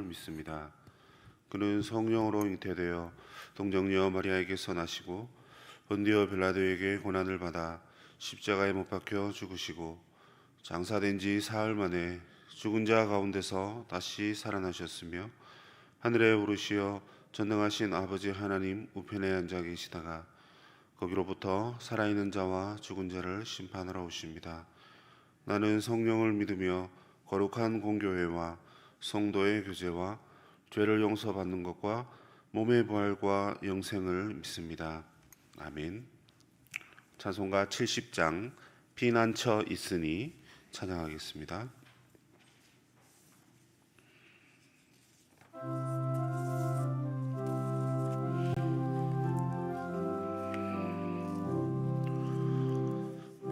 믿습니다. 그는 성령으로 잉태되어 동정녀 마리아에게서 나시고 본디오 빌라도에게 고난을 받아 십자가에 못 박혀 죽으시고 장사된 지 사흘 만에 죽은 자 가운데서 다시 살아나셨으며 하늘에 오르시어 전능하신 아버지 하나님 우편에 앉아 계시다가 거기로부터 살아있는 자와 죽은 자를 심판하러 오십니다. 나는 성령을 믿으며 거룩한 공교회와 성도의 교제와 죄를 용서받는 것과 몸의 부활과 영생을 믿습니다. 아멘. 찬송가 70장 피난처 있으니 찬양하겠습니다.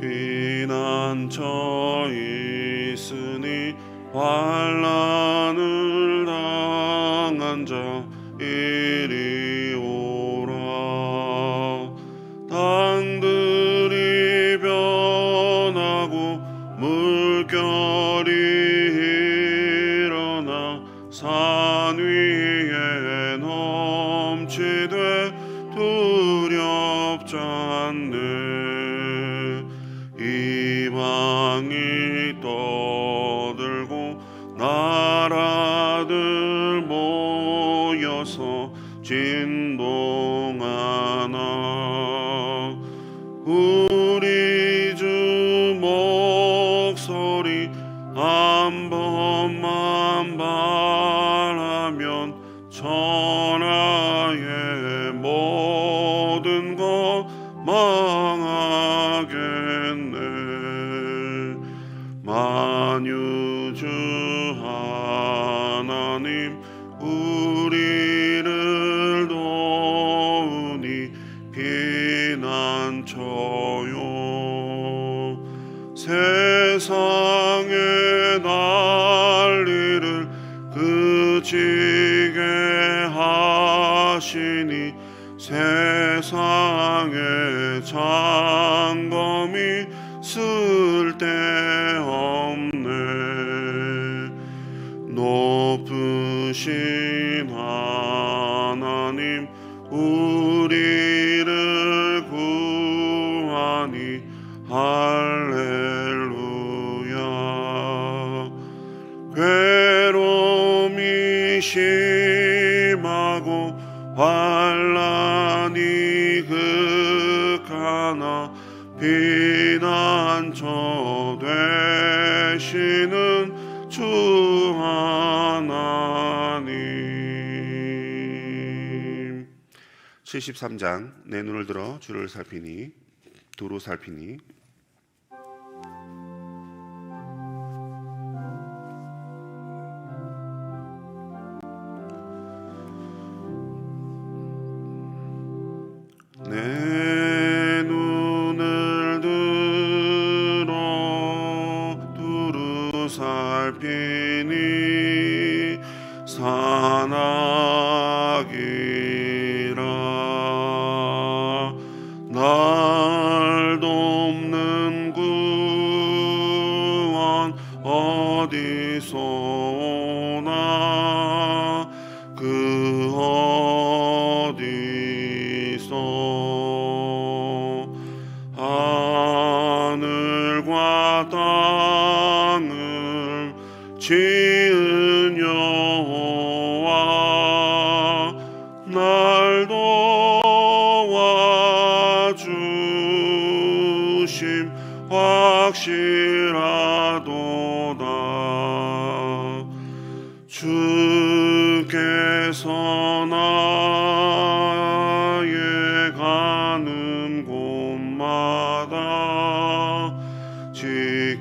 피난처 있으니 환난을 당한 자 이리 오라. 당들이 변하고 물결이 일어나 산 위에 넘치되 두렵지 않네. 이방이 떠들고 나라들 모여서 진동하나. 우리 주 목소리 한 번만 바라면 천하의 모든 것 망하겠네. 만유주 하나님 우리를 도우니 피난처요. 세상의 난리를 그치게 하시니 세상의 장검이 쓸데없네. 높으신 하나님 우리를 구하니 할렐루야. 괴로움이 심하고 환난이 극하나 피난처 되시는 주 하나님. 73장 내 눈을 들어 주를 살피니 두루 살피니. 내 눈을 들어 두루 살피니 산악이라. 날 돕는 구원 어디서 오나. 그 어디서. 하늘과 땅을 지은 여호와 날 도와주심 확실하도다. 주께서 나의 가는 곳마다 지키시며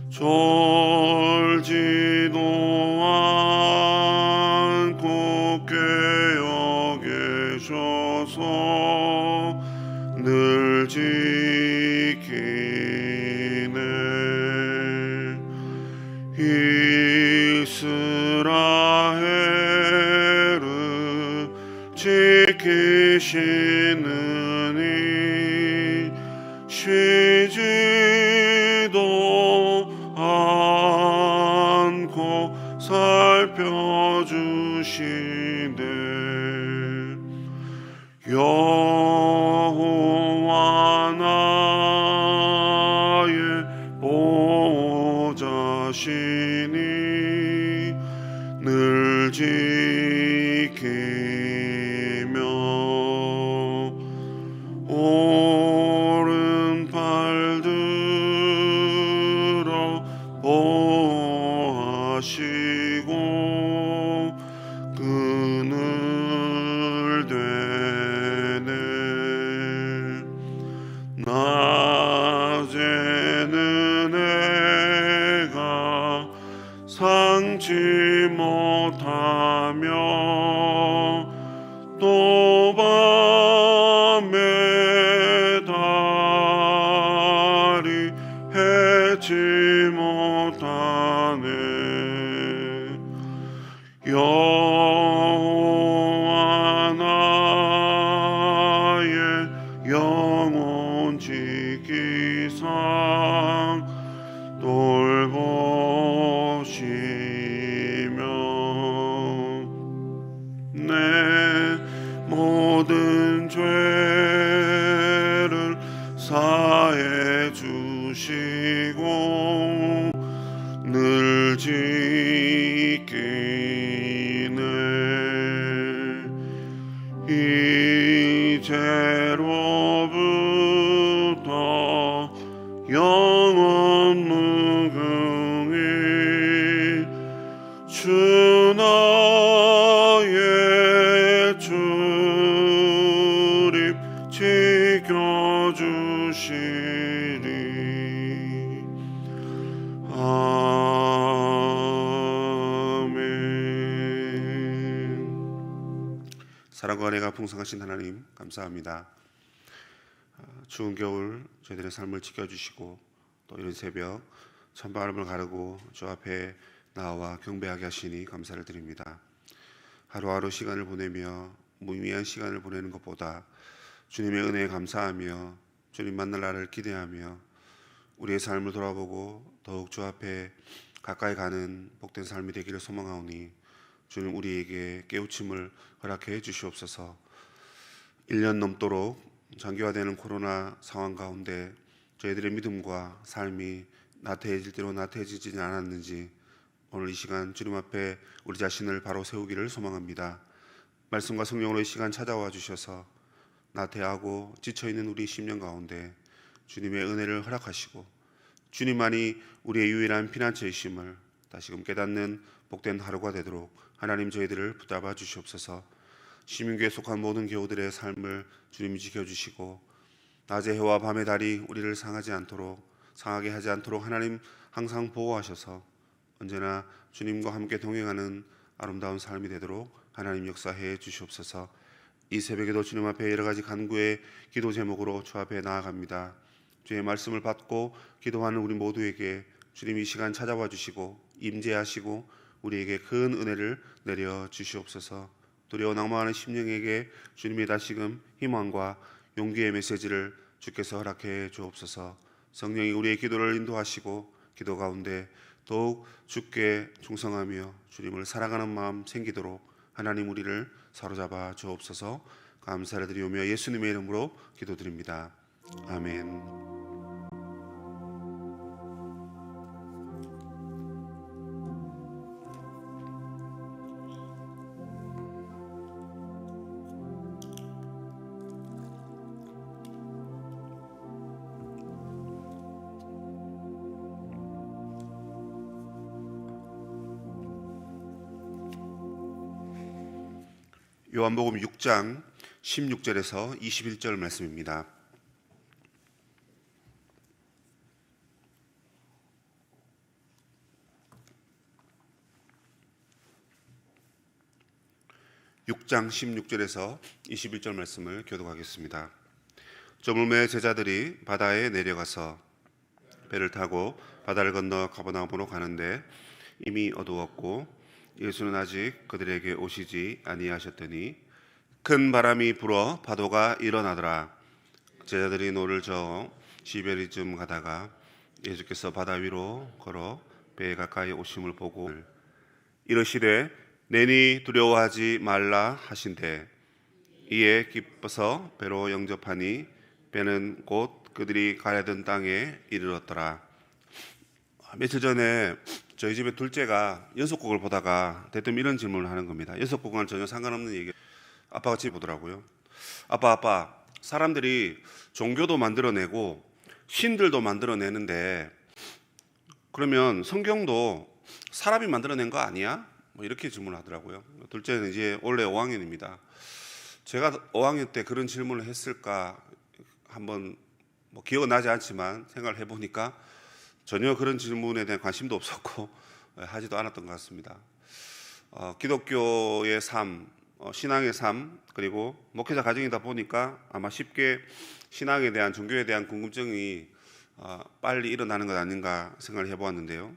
졸지도 않고 깨어 계셔서 늘 지키네. 이스라엘을 지키시느니 쉬지도 않고 살펴주시네. 여호와 나의 보호자시니 늘 지키며 오른팔 들어 보호하시고 그늘 되네. 낮에는 해가 상치 못하며 또 밤에 달이 해치 못하네. 여호와 나의 영혼 지키사 돌보시며 내 모든 죄를 사해 주시고 늘 지키네. 이제로부터 영원 무궁히 주 나의 주님 지켜주시리. 아멘. 사랑과 은혜가 풍성하신 하나님 감사합니다. 추운 겨울 저희들의 삶을 지켜주시고 또 이런 새벽 찬바람을 가르고 주 앞에 나와 경배하게 하시니 감사를 드립니다. 하루하루 시간을 보내며 무의미한 시간을 보내는 것보다 주님의 은혜에 감사하며 주님 만날 날을 기대하며 우리의 삶을 돌아보고 더욱 주 앞에 가까이 가는 복된 삶이 되기를 소망하오니 주님 우리에게 깨우침을 허락해 주시옵소서. 1년 넘도록 장기화되는 코로나 상황 가운데 저희들의 믿음과 삶이 나태해질 대로 나태해지지 않았는지 오늘 이 시간 주님 앞에 우리 자신을 바로 세우기를 소망합니다. 말씀과 성령으로 이 시간 찾아와 주셔서 나태하고 지쳐있는 우리 심령 가운데 주님의 은혜를 허락하시고 주님만이 우리의 유일한 피난처이심을 다시금 깨닫는 복된 하루가 되도록 하나님 저희들을 붙잡아 주시옵소서. 시민교회에 속한 모든 교우들의 삶을 주님이 지켜주시고 낮의 해와 밤의 달이 우리를 상하게 하지 않도록 하나님 항상 보호하셔서 언제나 주님과 함께 동행하는 아름다운 삶이 되도록 하나님 역사해 주시옵소서. 이 새벽에도 주님 앞에 여러 가지 간구의 기도 제목으로 주 앞에 나아갑니다. 주의 말씀을 받고 기도하는 우리 모두에게 주님 이 시간 찾아와 주시고 임재하시고 우리에게 큰 은혜를 내려 주시옵소서. 두려워 낭망하는 심령에게 주님이 다시금 희망과 용기의 메시지를 주께서 허락해 주옵소서. 성령이 우리의 기도를 인도하시고 기도 가운데 더욱 주께 충성하며 주님을 사랑하는 마음 생기도록 하나님 우리를 사로잡아 주옵소서. 감사를 드리오며 예수님의 이름으로 기도드립니다. 아멘. 요한복음 6장 16절에서 21절 말씀입니다. (6장 16절에서 21절) 말씀을 교독하겠습니다. 저물매 제자들이 바다에 내려가서 배를 타고 바다를 건너 가버나움으로 가는데 이미 어두웠고 예수는 아직 그들에게 오시지 아니하셨더니 큰 바람이 불어 파도가 일어나더라. 제자들이 노를 저어 시베리쯤 가다가 예수께서 바다 위로 걸어 배에 가까이 오심을 보고 이르시되 내니 두려워하지 말라 하신대 이에 기뻐서 배로 영접하니 배는 곧 그들이 가려던 땅에 이르렀더라. 며칠 전에 저희 집에 둘째가 연속곡을 보다가 대뜸 이런 질문을 하는 겁니다. 연속곡과는 전혀 상관없는 얘기. 아빠가 집에 보더라고요. 아빠, 사람들이 종교도 만들어내고 신들도 만들어내는데 그러면 성경도 사람이 만들어낸 거 아니야? 뭐 이렇게 질문을 하더라고요. 둘째는 이제 원래 5학년입니다. 제가 5학년 때 그런 질문을 했을까 한번 기억은 나지 않지만 생각을 해보니까 전혀 그런 질문에 대한 관심도 없었고 하지도 않았던 것 같습니다. 기독교의 삶, 신앙의 삶, 그리고 목회자 가정이다 보니까 아마 쉽게 신앙에 대한, 종교에 대한 궁금증이 빨리 일어나는 것 아닌가 생각을 해보았는데요.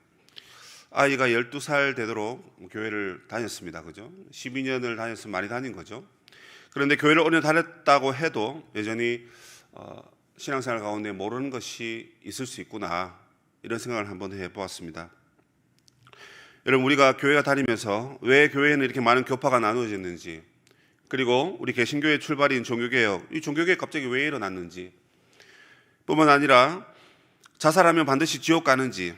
아이가 12살 되도록 교회를 다녔습니다. 그죠? 12년을 다녔으면 많이 다닌 거죠. 그런데 교회를 5년 다녔다고 해도 여전히 신앙생활 가운데 모르는 것이 있을 수 있구나, 이런 생각을 한번 해보았습니다. 여러분, 우리가 교회가 다니면서 왜 교회에는 이렇게 많은 교파가 나누어졌는지, 그리고 우리 개신교의 출발인 종교개혁, 이 종교개혁 갑자기 왜 일어났는지, 뿐만 아니라 자살하면 반드시 지옥 가는지,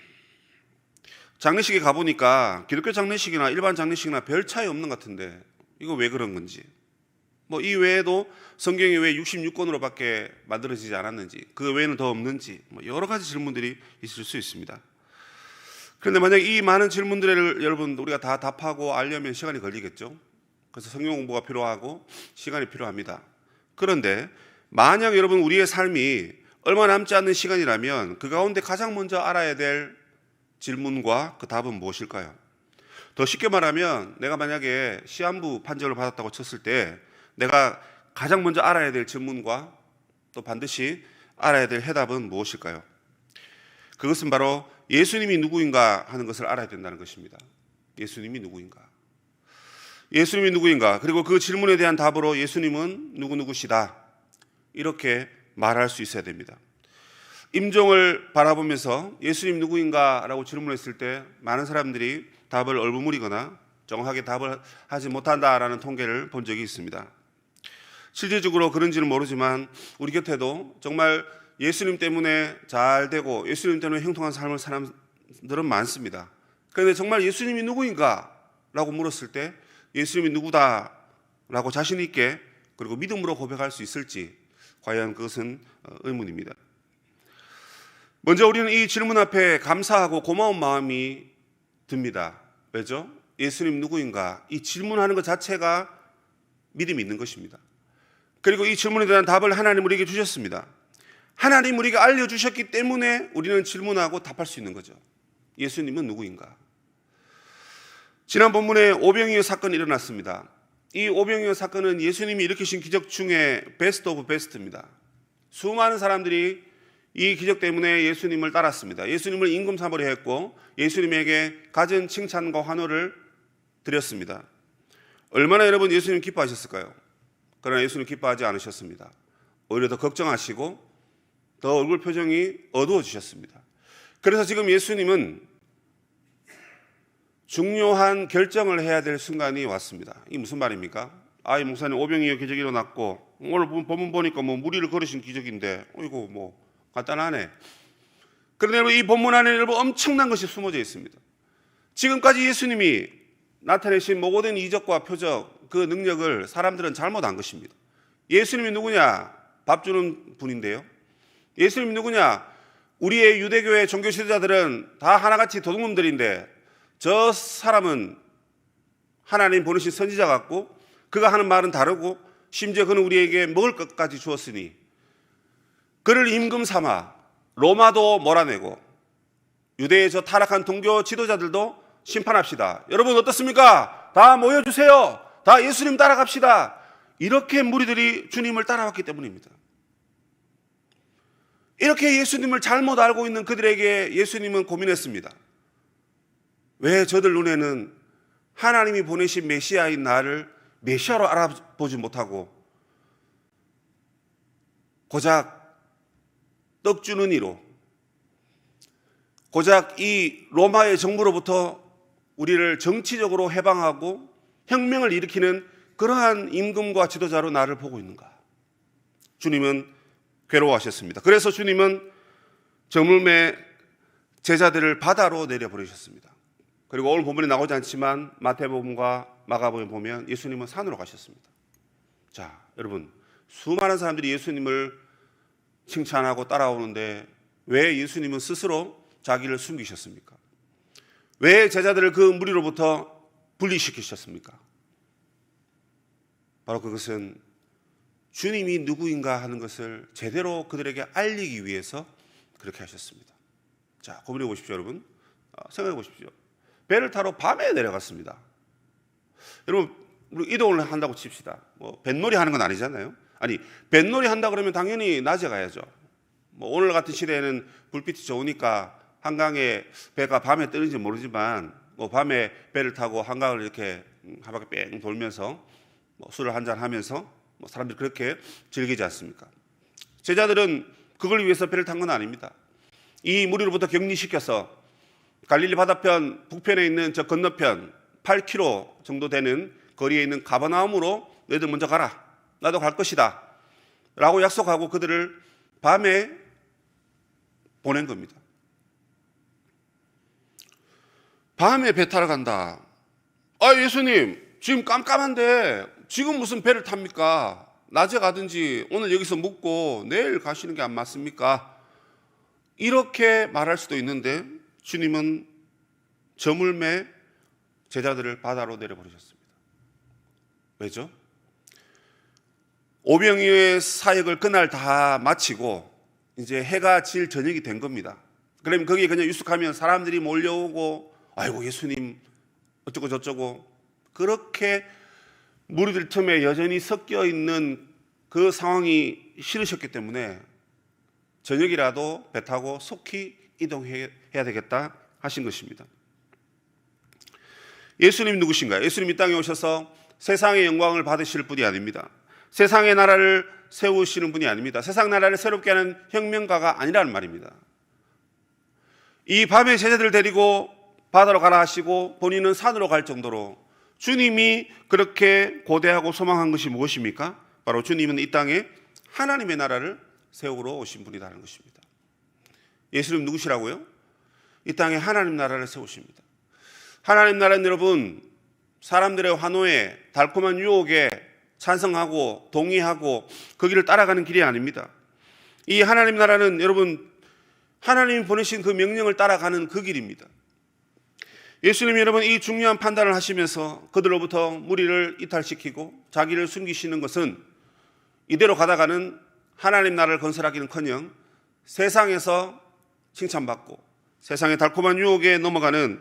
장례식에 가보니까 기독교 장례식이나 일반 장례식이나 별 차이 없는 것 같은데 이거 왜 그런 건지, 이 외에도 성경이 왜 66권으로밖에 만들어지지 않았는지, 그 외에는 더 없는지, 여러 가지 질문들이 있을 수 있습니다. 그런데 만약 이 많은 질문들을 여러분 우리가 다 답하고 알려면 시간이 걸리겠죠. 그래서 성경 공부가 필요하고 시간이 필요합니다. 그런데 만약 여러분 우리의 삶이 얼마 남지 않는 시간이라면 그 가운데 가장 먼저 알아야 될 질문과 그 답은 무엇일까요? 더 쉽게 말하면 내가 만약에 시한부 판정을 받았다고 쳤을 때 내가 가장 먼저 알아야 될 질문과 또 반드시 알아야 될 해답은 무엇일까요? 그것은 바로 예수님이 누구인가 하는 것을 알아야 된다는 것입니다. 예수님이 누구인가? 예수님이 누구인가? 그리고 그 질문에 대한 답으로 예수님은 누구누구시다, 이렇게 말할 수 있어야 됩니다. 임종을 바라보면서 예수님 누구인가 라고 질문했을 때 많은 사람들이 답을 얼버무리거나 정확하게 답을 하지 못한다라는 통계를 본 적이 있습니다. 실질적으로 그런지는 모르지만 우리 곁에도 정말 예수님 때문에 잘 되고 예수님 때문에 형통한 삶을 사는 사람들은 많습니다. 그런데 정말 예수님이 누구인가 라고 물었을 때 예수님이 누구다 라고 자신 있게 그리고 믿음으로 고백할 수 있을지, 과연 그것은 의문입니다. 먼저 우리는 이 질문 앞에 감사하고 고마운 마음이 듭니다. 왜죠? 예수님 누구인가? 이 질문하는 것 자체가 믿음이 있는 것입니다. 그리고 이 질문에 대한 답을 하나님 우리에게 주셨습니다. 하나님 우리에게 알려주셨기 때문에 우리는 질문하고 답할 수 있는 거죠. 예수님은 누구인가? 지난 본문에 오병이어 사건이 일어났습니다. 이 오병이어 사건은 예수님이 일으키신 기적 중에 베스트 오브 베스트입니다. 수많은 사람들이 이 기적 때문에 예수님을 따랐습니다. 예수님을 임금사모리 했고 예수님에게 갖은 칭찬과 환호를 드렸습니다. 얼마나 여러분 예수님 기뻐하셨을까요? 그러나 예수님 기뻐하지 않으셨습니다. 오히려 더 걱정하시고 더 얼굴 표정이 어두워지셨습니다. 그래서 지금 예수님은 중요한 결정을 해야 될 순간이 왔습니다. 이게 무슨 말입니까? 이 목사님 오병이어 기적이 일어났고 오늘 본문 보니까 무리를 걸으신 기적인데 이거 간단하네. 그런데 여러분 이 본문 안에 여러분 엄청난 것이 숨어져 있습니다. 지금까지 예수님이 나타내신 모든 이적과 표적, 그 능력을 사람들은 잘못 안 것입니다. 예수님이 누구냐? 밥 주는 분인데요. 예수님이 누구냐? 우리의 유대교의 종교 지도자들은 다 하나같이 도둑놈들인데 저 사람은 하나님 보내신 선지자 같고 그가 하는 말은 다르고 심지어 그는 우리에게 먹을 것까지 주었으니 그를 임금 삼아 로마도 몰아내고 유대의 저 타락한 종교 지도자들도 심판합시다. 여러분 어떻습니까? 다 모여주세요. 다 예수님 따라갑시다. 이렇게 무리들이 주님을 따라왔기 때문입니다. 이렇게 예수님을 잘못 알고 있는 그들에게 예수님은 고민했습니다. 왜 저들 눈에는 하나님이 보내신 메시아인 나를 메시아로 알아보지 못하고 고작 떡 주는 이로 고작 이 로마의 정부로부터 우리를 정치적으로 해방하고 혁명을 일으키는 그러한 임금과 지도자로 나를 보고 있는가? 주님은 괴로워하셨습니다. 그래서 주님은 저물매 제자들을 바다로 내려보내셨습니다. 그리고 오늘 본문에 나오지 않지만 마태복음과 마가복음에 보면 예수님은 산으로 가셨습니다. 자, 여러분, 수많은 사람들이 예수님을 칭찬하고 따라오는데 왜 예수님은 스스로 자기를 숨기셨습니까? 왜 제자들을 그 무리로부터 분리시키셨습니까? 바로 그것은 주님이 누구인가 하는 것을 제대로 그들에게 알리기 위해서 그렇게 하셨습니다. 자, 고민해 보십시오, 여러분. 생각해 보십시오. 배를 타러 밤에 내려갔습니다. 여러분, 우리 이동을 한다고 칩시다. 뭐 뱃놀이 하는 건 아니잖아요. 아니, 뱃놀이 한다 그러면 당연히 낮에 가야죠. 뭐 오늘 같은 시대에는 불빛이 좋으니까 한강에 배가 밤에 뜨는지 모르지만 뭐 밤에 배를 타고 한강을 이렇게 한 바퀴 뺑 돌면서 뭐 술을 한잔 하면서 뭐 사람들이 그렇게 즐기지 않습니까? 제자들은 그걸 위해서 배를 탄 건 아닙니다. 이 무리로부터 격리시켜서 갈릴리 바다편 북편에 있는 저 건너편 8km 정도 되는 거리에 있는 가버나움으로 너희들 먼저 가라. 나도 갈 것이다. 라고 약속하고 그들을 밤에 보낸 겁니다. 밤에 배 타러 간다. 아, 예수님, 지금 깜깜한데 지금 무슨 배를 탑니까? 낮에 가든지 오늘 여기서 묵고 내일 가시는 게 안 맞습니까? 이렇게 말할 수도 있는데 주님은 저물매 제자들을 바다로 내려버리셨습니다. 왜죠? 오병이어의 사역을 그날 다 마치고 이제 해가 질 저녁이 된 겁니다. 그러면 거기에 그냥 유숙하면 사람들이 몰려오고 아이고 예수님 어쩌고 저쩌고 그렇게 무리들 틈에 여전히 섞여 있는 그 상황이 싫으셨기 때문에 저녁이라도 배 타고 속히 이동해야 되겠다 하신 것입니다. 예수님 누구신가요? 예수님 이 땅에 오셔서 세상의 영광을 받으실 분이 아닙니다. 세상의 나라를 세우시는 분이 아닙니다. 세상 나라를 새롭게 하는 혁명가가 아니라는 말입니다. 이 밤에 제자들을 데리고 바다로 가라 하시고 본인은 산으로 갈 정도로 주님이 그렇게 고대하고 소망한 것이 무엇입니까? 바로 주님은 이 땅에 하나님의 나라를 세우러 오신 분이라는 것입니다. 예수님 누구시라고요? 이 땅에 하나님 나라를 세우십니다. 하나님 나라는 여러분 사람들의 환호에 달콤한 유혹에 찬성하고 동의하고 그 길을 따라가는 길이 아닙니다. 이 하나님 나라는 여러분 하나님이 보내신 그 명령을 따라가는 그 길입니다. 예수님이 여러분 이 중요한 판단을 하시면서 그들로부터 무리를 이탈시키고 자기를 숨기시는 것은 이대로 가다가는 하나님 나라를 건설하기는커녕 세상에서 칭찬받고 세상의 달콤한 유혹에 넘어가는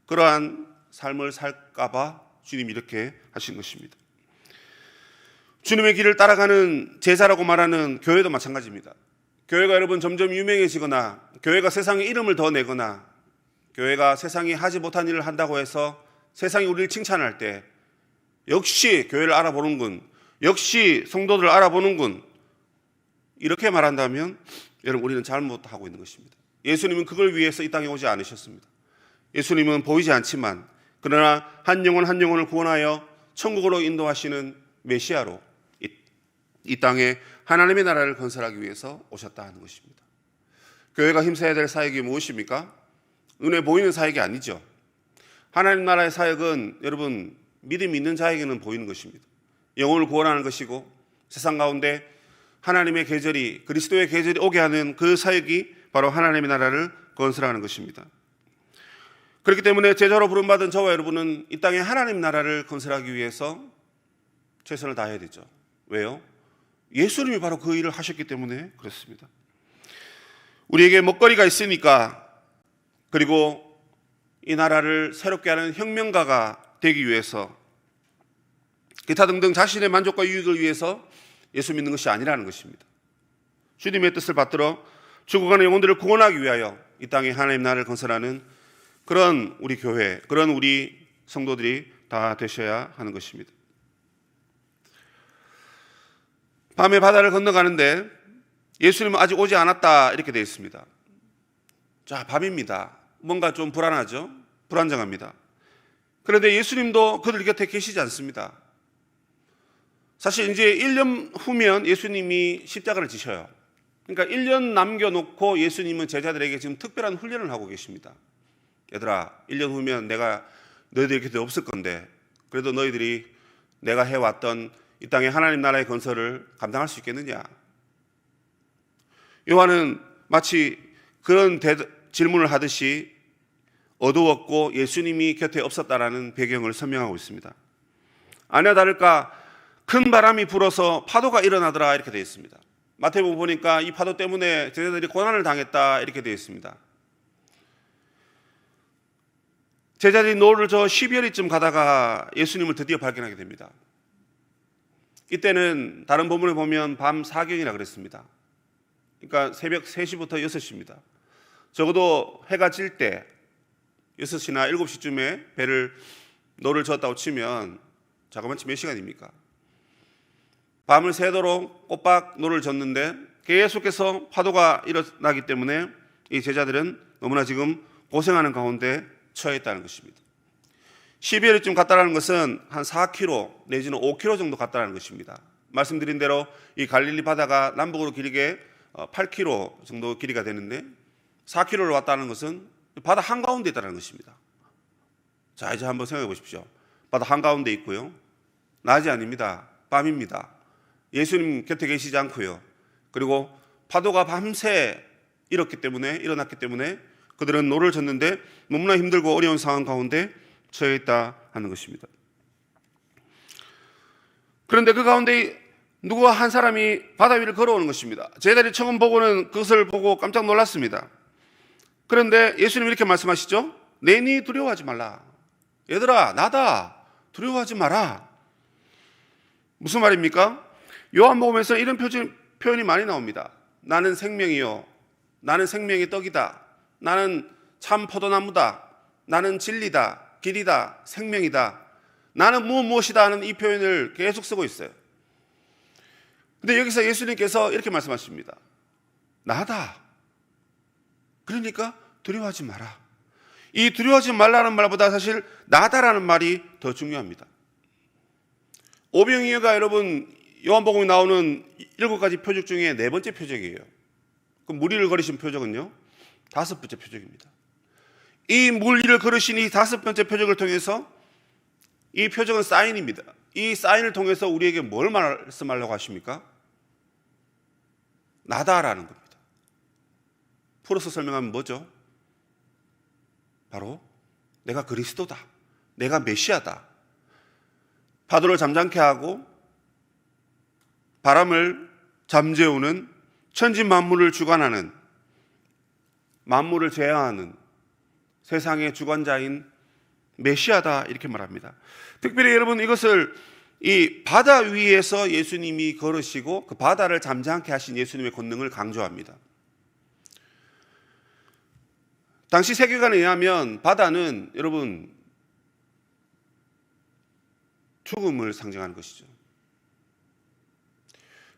그러한 삶을 살까 봐 주님이 이렇게 하신 것입니다. 주님의 길을 따라가는 제자라고 말하는 교회도 마찬가지입니다. 교회가 여러분 점점 유명해지거나 교회가 세상에 이름을 더 내거나 교회가 세상이 하지 못한 일을 한다고 해서 세상이 우리를 칭찬할 때 역시 교회를 알아보는군, 역시 성도들을 알아보는군 이렇게 말한다면 여러분 우리는 잘못하고 있는 것입니다. 예수님은 그걸 위해서 이 땅에 오지 않으셨습니다. 예수님은 보이지 않지만 그러나 한 영혼 한 영혼을 구원하여 천국으로 인도하시는 메시아로 이 땅에 하나님의 나라를 건설하기 위해서 오셨다 하는 것입니다. 교회가 힘써야 될 사역이 무엇입니까? 눈에 보이는 사역이 아니죠. 하나님 나라의 사역은 여러분 믿음이 있는 자에게는 보이는 것입니다. 영혼을 구원하는 것이고 세상 가운데 하나님의 계절이 그리스도의 계절이 오게 하는 그 사역이 바로 하나님의 나라를 건설하는 것입니다. 그렇기 때문에 제자로 부름받은 저와 여러분은 이 땅에 하나님 나라를 건설하기 위해서 최선을 다해야 되죠. 왜요? 예수님이 바로 그 일을 하셨기 때문에 그렇습니다. 우리에게 먹거리가 있으니까 그리고 이 나라를 새롭게 하는 혁명가가 되기 위해서 기타 등등 자신의 만족과 유익을 위해서 예수 믿는 것이 아니라는 것입니다. 주님의 뜻을 받들어 죽어가는 영혼들을 구원하기 위하여 이 땅에 하나님 나라를 건설하는 그런 우리 교회, 그런 우리 성도들이 다 되셔야 하는 것입니다. 밤에 바다를 건너가는데 예수님은 아직 오지 않았다 이렇게 되어 있습니다. 자, 밤입니다. 뭔가 좀 불안하죠? 불안정합니다. 그런데 예수님도 그들 곁에 계시지 않습니다. 사실 이제 1년 후면 예수님이 십자가를 지셔요. 그러니까 1년 남겨놓고 예수님은 제자들에게 지금 특별한 훈련을 하고 계십니다. 얘들아, 1년 후면 내가 너희들 곁에 없을 건데 그래도 너희들이 내가 해왔던 이 땅의 하나님 나라의 건설을 감당할 수 있겠느냐? 요한은 마치 그런 질문을 하듯이 어두웠고 예수님이 곁에 없었다라는 배경을 설명하고 있습니다. 아니나 다를까 큰 바람이 불어서 파도가 일어나더라 이렇게 되어 있습니다. 마태복음 보니까 이 파도 때문에 제자들이 고난을 당했다 이렇게 되어 있습니다. 제자들이 노를 저 12월쯤 가다가 예수님을 드디어 발견하게 됩니다. 이때는 다른 본문에 보면 밤 4경이라 그랬습니다. 그러니까 새벽 3시부터 6시입니다. 적어도 해가 질 때 6시나 7시쯤에 배를 노를 저었다고 치면 자그마치 몇 시간입니까? 밤을 새도록 꼬박 노를 젓는데 계속해서 파도가 일어나기 때문에 이 제자들은 너무나 지금 고생하는 가운데 처해 있다는 것입니다. 12월쯤 갔다라는 것은 한 4km 내지는 5km 정도 갔다라는 것입니다. 말씀드린 대로 이 갈릴리 바다가 남북으로 길게 8km 정도 길이가 되는데 4km를 왔다는 것은 바다 한가운데 있다는 것입니다. 자, 이제 한번 생각해 보십시오. 바다 한가운데 있고요. 낮이 아닙니다. 밤입니다. 예수님 곁에 계시지 않고요. 그리고 파도가 밤새 일어났기 때문에 그들은 노를 젓는데 너무나 힘들고 어려운 상황 가운데 처해 있다 하는 것입니다. 그런데 그 가운데 누구 한 사람이 바다 위를 걸어오는 것입니다. 제자들이 처음 보고는 그것을 보고 깜짝 놀랐습니다. 그런데 예수님이 이렇게 말씀하시죠. 내니 두려워하지 말라. 얘들아, 나다. 두려워하지 마라. 무슨 말입니까? 요한복음에서 이런 표현이 많이 나옵니다. 나는 생명이요, 나는 생명의 떡이다, 나는 참 포도나무다, 나는 진리다, 길이다, 생명이다, 나는 무엇이다 하는 이 표현을 계속 쓰고 있어요. 근데 여기서 예수님께서 이렇게 말씀하십니다. 나다. 그러니까 두려워하지 마라. 이 두려워하지 말라는 말보다 사실 나다라는 말이 더 중요합니다. 오병이어가 여러분 요한복음에 나오는 7가지 표적 중에 4번째 표적이에요. 그 무리를 걸으신 표적은요 5번째 표적입니다. 이 무리를 걸으신 이 5번째 표적을 통해서 이 표적은 사인입니다. 이 사인을 통해서 우리에게 뭘 말씀하려고 하십니까? 나다라는 겁니다. 풀어서 설명하면 뭐죠? 바로 내가 그리스도다, 내가 메시아다. 파도를 잠잠케 하고 바람을 잠재우는 천지 만물을 주관하는, 만물을 제어하는 세상의 주관자인 메시아다 이렇게 말합니다. 특별히 여러분 이것을 이 바다 위에서 예수님이 걸으시고 그 바다를 잠잠케 하신 예수님의 권능을 강조합니다. 당시 세계관에 의하면 바다는 여러분 죽음을 상징하는 것이죠.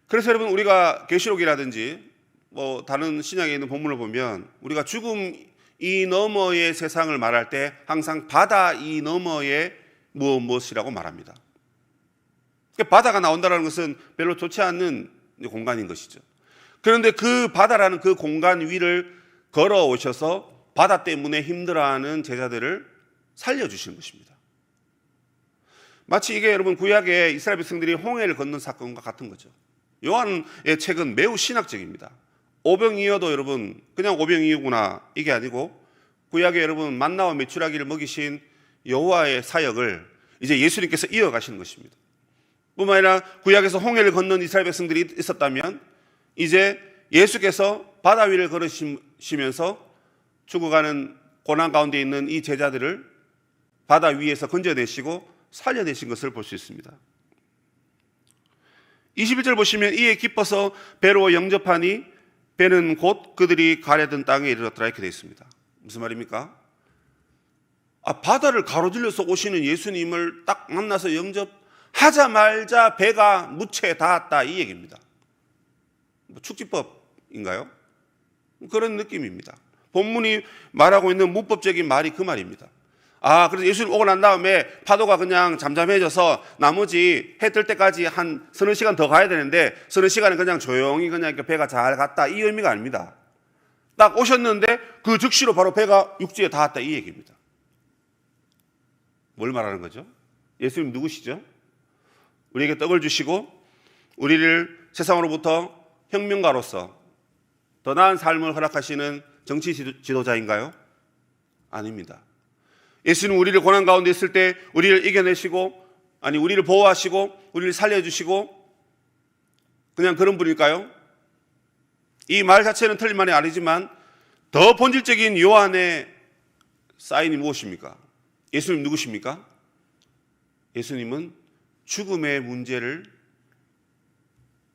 그래서 여러분 우리가 계시록이라든지 뭐 다른 신약에 있는 본문을 보면 우리가 죽음 이 너머의 세상을 말할 때 항상 바다 이 너머의 무엇이라고 말합니다. 바다가 나온다는 것은 별로 좋지 않는 공간인 것이죠. 그런데 그 바다라는 그 공간 위를 걸어오셔서 바다 때문에 힘들어하는 제자들을 살려주시는 것입니다. 마치 이게 여러분 구약의 이스라엘 백성들이 홍해를 건넌 사건과 같은 거죠. 요한의 책은 매우 신학적입니다. 오병이어도 여러분 그냥 오병이어구나 이게 아니고 구약의 여러분 만나와 메추라기를 먹이신 여호와의 사역을 이제 예수님께서 이어가시는 것입니다. 뿐만 아니라 구약에서 홍해를 건넌 이스라엘 백성들이 있었다면 이제 예수께서 바다 위를 걸으시면서 죽어가는 고난 가운데 있는 이 제자들을 바다 위에서 건져내시고 살려내신 것을 볼 수 있습니다. 21절 보시면 이에 기뻐서 배로 영접하니 배는 곧 그들이 가려던 땅에 이르렀더라 이렇게 되어 있습니다. 무슨 말입니까? 바다를 가로질러서 오시는 예수님을 딱 만나서 영접하자마자 배가 무채 닿았다 이 얘기입니다. 축지법인가요? 그런 느낌입니다. 본문이 말하고 있는 문법적인 말이 그 말입니다. 그래서 예수님 오고 난 다음에 파도가 그냥 잠잠해져서 나머지 해 뜰 때까지 한 서너 시간 더 가야 되는데 서너 시간은 그냥 조용히 그냥 이렇게 배가 잘 갔다, 이 의미가 아닙니다. 딱 오셨는데 그 즉시로 바로 배가 육지에 닿았다, 이 얘기입니다. 뭘 말하는 거죠? 예수님 누구시죠? 우리에게 떡을 주시고 우리를 세상으로부터 혁명가로서 더 나은 삶을 허락하시는 정치 지도자인가요? 아닙니다. 예수는 우리를 고난 가운데 있을 때 우리를 이겨내시고, 우리를 보호하시고 우리를 살려주시고 그냥 그런 분일까요? 이 말 자체는 틀린 말이 아니지만 더 본질적인 요 안에 사인이 무엇입니까? 예수님 누구십니까? 예수님은 죽음의 문제를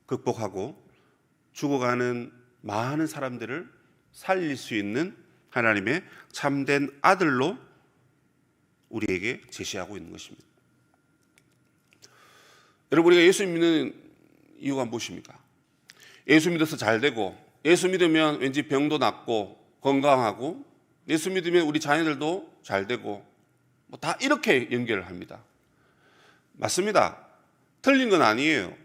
극복하고 죽어가는 많은 사람들을 살릴 수 있는 하나님의 참된 아들로 우리에게 제시하고 있는 것입니다. 여러분, 우리가 예수 믿는 이유가 무엇입니까? 예수 믿어서 잘 되고, 예수 믿으면 왠지 병도 낫고 건강하고, 예수 믿으면 우리 자녀들도 잘 되고, 다 이렇게 연결을 합니다. 맞습니다. 틀린 건 아니에요.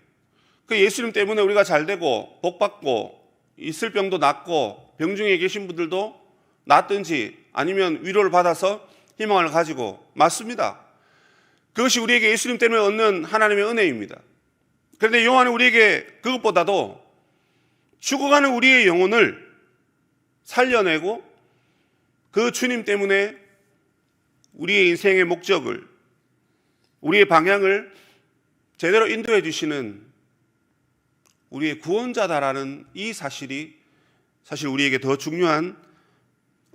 그 예수님 때문에 우리가 잘 되고 복받고 있을 병도 낫고 병 중에 계신 분들도 낫든지 아니면 위로를 받아서 희망을 가지고, 맞습니다. 그것이 우리에게 예수님 때문에 얻는 하나님의 은혜입니다. 그런데 요한은 우리에게 그것보다도 죽어가는 우리의 영혼을 살려내고 그 주님 때문에 우리의 인생의 목적을, 우리의 방향을 제대로 인도해 주시는 우리의 구원자다라는 이 사실이 사실 우리에게 더 중요한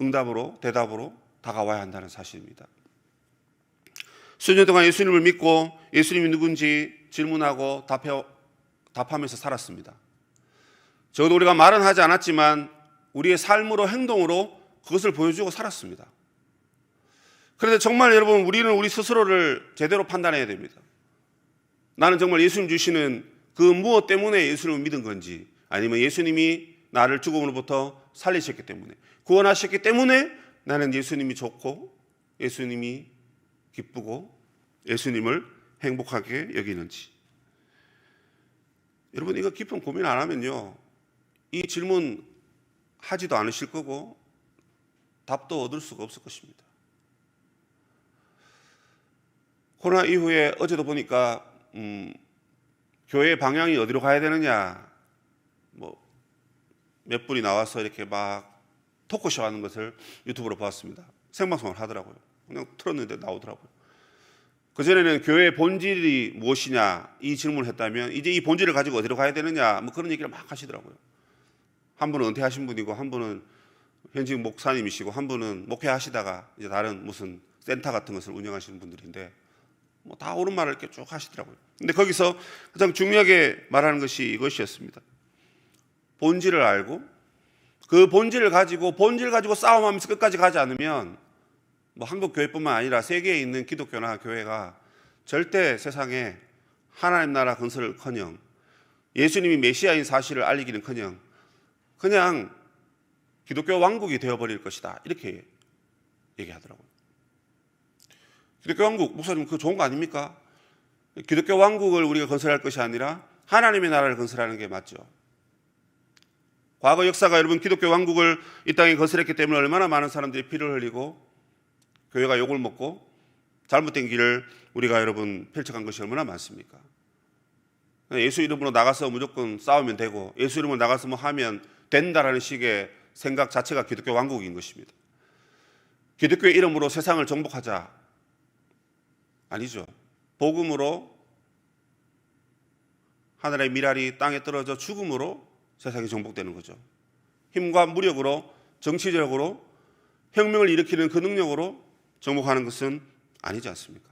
응답으로, 대답으로 다가와야 한다는 사실입니다. 수년 동안 예수님을 믿고 예수님이 누군지 질문하고 답하면서 살았습니다. 적어도 우리가 말은 하지 않았지만 우리의 삶으로, 행동으로 그것을 보여주고 살았습니다. 그런데 정말 여러분, 우리는 우리 스스로를 제대로 판단해야 됩니다. 나는 정말 예수님 주시는 그 무엇 때문에 예수님을 믿은 건지, 아니면 예수님이 나를 죽음으로부터 살리셨기 때문에, 구원하셨기 때문에 나는 예수님이 좋고 예수님이 기쁘고 예수님을 행복하게 여기는지. 여러분, 이거 깊은 고민 안 하면요, 이 질문 하지도 않으실 거고 답도 얻을 수가 없을 것입니다. 코로나 이후에 어제도 보니까 교회 방향이 어디로 가야 되느냐, 몇 분이 나와서 이렇게 막 토크쇼 하는 것을 유튜브로 봤습니다. 생방송을 하더라고요. 그냥 틀었는데 나오더라고요. 그전에는 교회의 본질이 무엇이냐 이 질문을 했다면 이제 이 본질을 가지고 어디로 가야 되느냐 그런 얘기를 막 하시더라고요. 한 분은 은퇴하신 분이고, 한 분은 현직 목사님이시고, 한 분은 목회하시다가 이제 다른 무슨 센터 같은 것을 운영하시는 분들인데 다 옳은 말을 이렇게 쭉 하시더라고요. 근데 거기서 가장 중요하게 말하는 것이 이것이었습니다. 본질을 알고 그 본질을 가지고 싸움하면서 끝까지 가지 않으면 한국 교회뿐만 아니라 세계에 있는 기독교나 교회가 절대 세상에 하나님 나라 건설을커녕 예수님이 메시아인 사실을 알리기는커녕 그냥 기독교 왕국이 되어버릴 것이다, 이렇게 얘기하더라고요. 기독교 왕국, 목사님 그거 좋은 거 아닙니까? 기독교 왕국을 우리가 건설할 것이 아니라 하나님의 나라를 건설하는 게 맞죠. 과거 역사가 여러분 기독교 왕국을 이 땅에 건설했기 때문에 얼마나 많은 사람들이 피를 흘리고 교회가 욕을 먹고 잘못된 길을 우리가 여러분 펼쳐간 것이 얼마나 많습니까? 예수 이름으로 나가서 무조건 싸우면 되고 예수 이름으로 나가서 뭐 하면 된다라는 식의 생각 자체가 기독교 왕국인 것입니다. 기독교의 이름으로 세상을 정복하자, 아니죠. 복음으로 하늘의 미랄이 땅에 떨어져 죽음으로 세상이 정복되는 거죠. 힘과 무력으로, 정치적으로 혁명을 일으키는 그 능력으로 정복하는 것은 아니지 않습니까?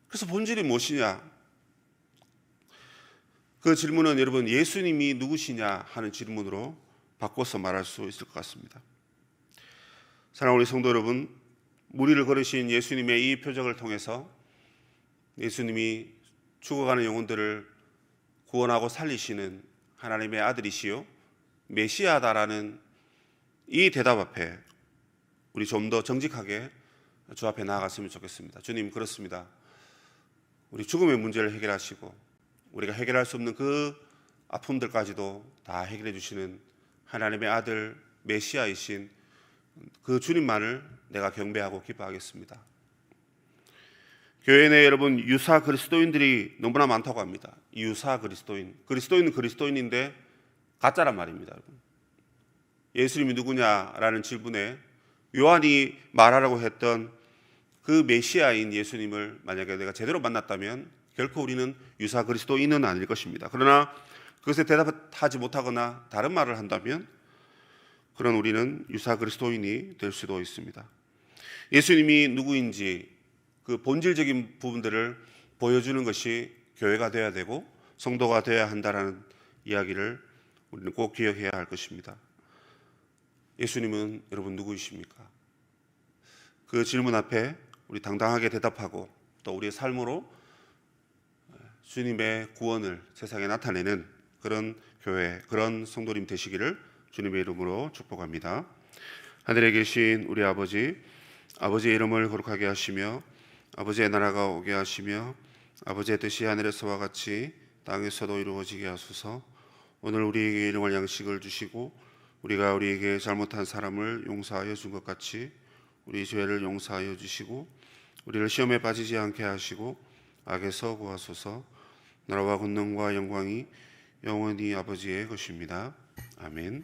그래서 본질이 무엇이냐? 그 질문은 여러분 예수님이 누구시냐 하는 질문으로 바꿔서 말할 수 있을 것 같습니다. 사랑하는 우리 성도 여러분, 무리를 걸으신 예수님의 이 표적을 통해서 예수님이 죽어가는 영혼들을 구원하고 살리시는 하나님의 아들이시요 메시아다라는 이 대답 앞에 우리 좀 더 정직하게 주 앞에 나아갔으면 좋겠습니다. 주님, 그렇습니다. 우리 죽음의 문제를 해결하시고 우리가 해결할 수 없는 그 아픔들까지도 다 해결해 주시는 하나님의 아들 메시아이신 그 주님만을 내가 경배하고 기뻐하겠습니다. 교회 내 여러분, 유사 그리스도인들이 너무나 많다고 합니다. 유사 그리스도인은 그리스도인인데 가짜란 말입니다. 여러분. 예수님이 누구냐라는 질문에 요한이 말하라고 했던 그 메시아인 예수님을 만약에 내가 제대로 만났다면 결코 우리는 유사 그리스도인은 아닐 것입니다. 그러나 그것에 대답하지 못하거나 다른 말을 한다면 그런 우리는 유사 그리스도인이 될 수도 있습니다. 예수님이 누구인지 그 본질적인 부분들을 보여주는 것이 교회가 되어야 되고 성도가 되어야 한다라는 이야기를 우리는 꼭 기억해야 할 것입니다. 예수님은 여러분 누구이십니까? 그 질문 앞에 우리 당당하게 대답하고 또 우리의 삶으로 주님의 구원을 세상에 나타내는 그런 교회, 그런 성도님 되시기를 주님의 이름으로 축복합니다. 하늘에 계신 우리 아버지, 아버지의 이름을 거룩하게 하시며 아버지의 나라가 오게 하시며 아버지의 뜻이 하늘에서와 같이 땅에서도 이루어지게 하소서. 오늘 우리에게 일용할 양식을 주시고 우리가 우리에게 잘못한 사람을 용서하여 준 것 같이 우리 죄를 용서하여 주시고 우리를 시험에 빠지지 않게 하시고 악에서 구하소서. 나라와 권능과 영광이 영원히 아버지의 것입니다. 아멘.